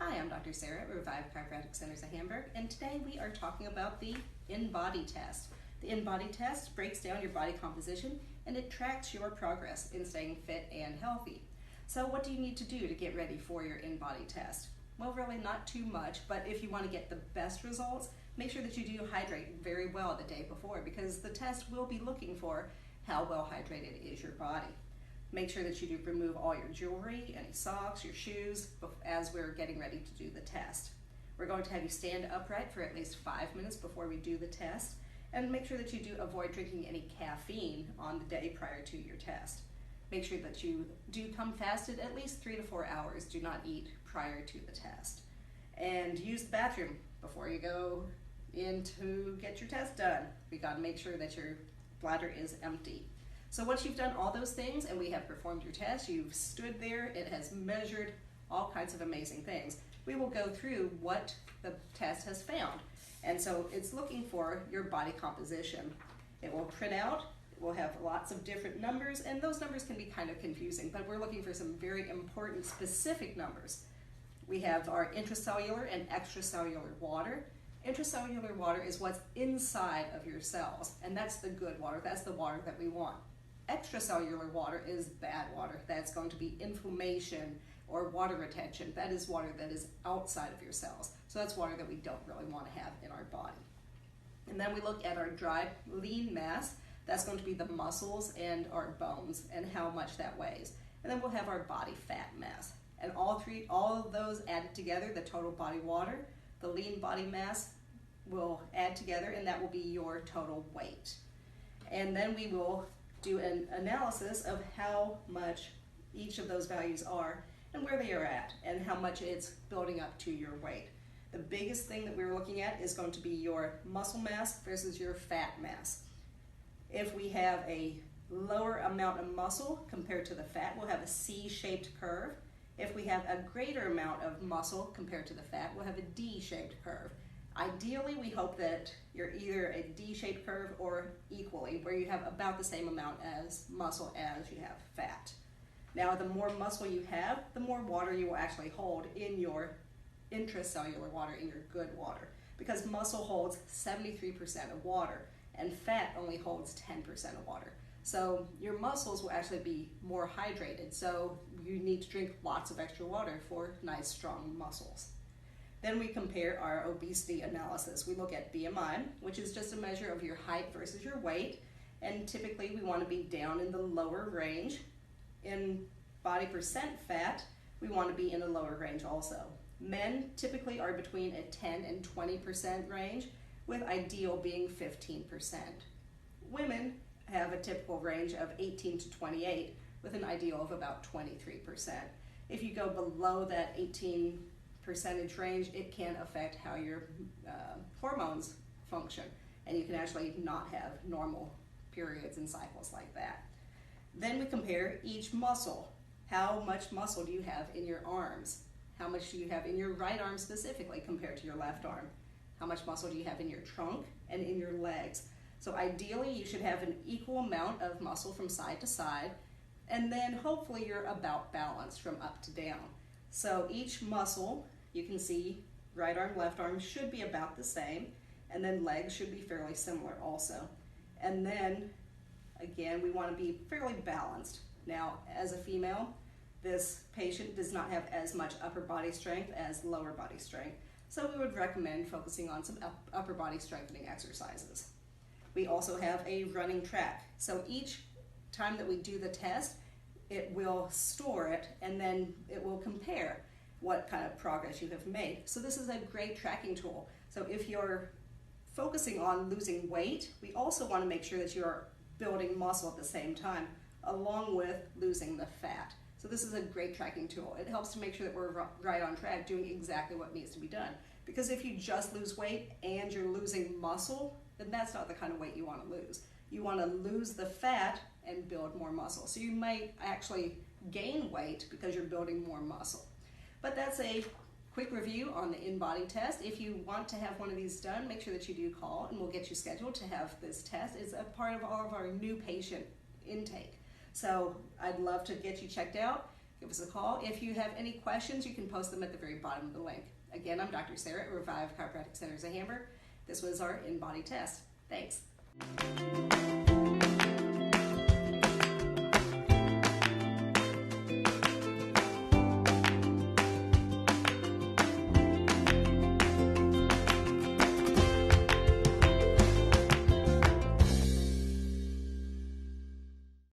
Hi, I'm Dr. Sarah at Revive Chiropractic Centers of Hamburg, and today we are talking about the InBody Test. The InBody Test breaks down your body composition and it tracks your progress in staying fit and healthy. So what do you need to do to get ready for your InBody Test? Well, really not too much, but if you want to get the best results, make sure that you do hydrate very well the day before, because the test will be looking for how well hydrated is your body. Make sure that you do remove all your jewelry, any socks, your shoes, as we're getting ready to do the test. We're going to have you stand upright for at least 5 minutes before we do the test, and make sure that you do avoid drinking any caffeine on the day prior to your test. Make sure that you do come fasted at least 3 to 4 hours. Do not eat prior to the test. And use the bathroom before you go in to get your test done. We got to make sure that your bladder is empty. So once you've done all those things and we have performed your test, you've stood there, it has measured all kinds of amazing things, we will go through what the test has found. And so it's looking for your body composition. It will print out, it will have lots of different numbers, and those numbers can be kind of confusing, but we're looking for some very important specific numbers. We have our intracellular and extracellular water. Intracellular water is what's inside of your cells, and that's the good water, that's the water that we want. Extracellular water is bad water. That's going to be inflammation or water retention. That is water that is outside of your cells. So that's water that we don't really want to have in our body. And then we look at our dry lean mass. That's going to be the muscles and our bones and how much that weighs. And then we'll have our body fat mass. And all of those added together, the total body water, the lean body mass will add together, and that will be your total weight. And then we will do an analysis of how much each of those values are and where they are at and how much it's building up to your weight. The biggest thing that we're looking at is going to be your muscle mass versus your fat mass. If we have a lower amount of muscle compared to the fat, we'll have a C-shaped curve. If we have a greater amount of muscle compared to the fat, we'll have a D-shaped curve. Ideally, we hope that you're either a D-shaped curve or equally, where you have about the same amount as muscle as you have fat. Now, the more muscle you have, the more water you will actually hold in your intracellular water, in your good water, because muscle holds 73% of water and fat only holds 10% of water. So your muscles will actually be more hydrated, so you need to drink lots of extra water for nice, strong muscles. Then we compare our obesity analysis. We look at BMI, which is just a measure of your height versus your weight, and typically we want to be down in the lower range. In body percent fat, we want to be in the lower range also. Men typically are between a 10 and 20% range, with ideal being 15%. Women have a typical range of 18 to 28, with an ideal of about 23%. If you go below that 18% range, it can affect how your hormones function, and you can actually not have normal periods and cycles like that. Then we compare each muscle. How much muscle do you have in your arms? How much do you have in your right arm specifically compared to your left arm? How much muscle do you have in your trunk and in your legs? So ideally, you should have an equal amount of muscle from side to side, and then hopefully you're about balanced from up to down. So each muscle, you can see right arm, left arm should be about the same, and then legs should be fairly similar also. And then, again, we want to be fairly balanced. Now, as a female, this patient does not have as much upper body strength as lower body strength, so we would recommend focusing on some upper body strengthening exercises. We also have a running track. So each time that we do the test, it will store it, and then it will compare what kind of progress you have made. So this is a great tracking tool. So if you're focusing on losing weight, we also want to make sure that you're building muscle at the same time, along with losing the fat. So this is a great tracking tool. It helps to make sure that we're right on track, doing exactly what needs to be done. Because if you just lose weight and you're losing muscle, then that's not the kind of weight you want to lose. You want to lose the fat and build more muscle. So you might actually gain weight because you're building more muscle. But that's a quick review on the InBody test. If you want to have one of these done, make sure that you do call and we'll get you scheduled to have this test. It's a part of all of our new patient intake. So I'd love to get you checked out. If Give us a call. If you have any questions, you can post them at the very bottom of the link. Again, I'm Dr. Sarah at Revive Chiropractic Centers of Hamburg. This was our InBody Test. Thanks.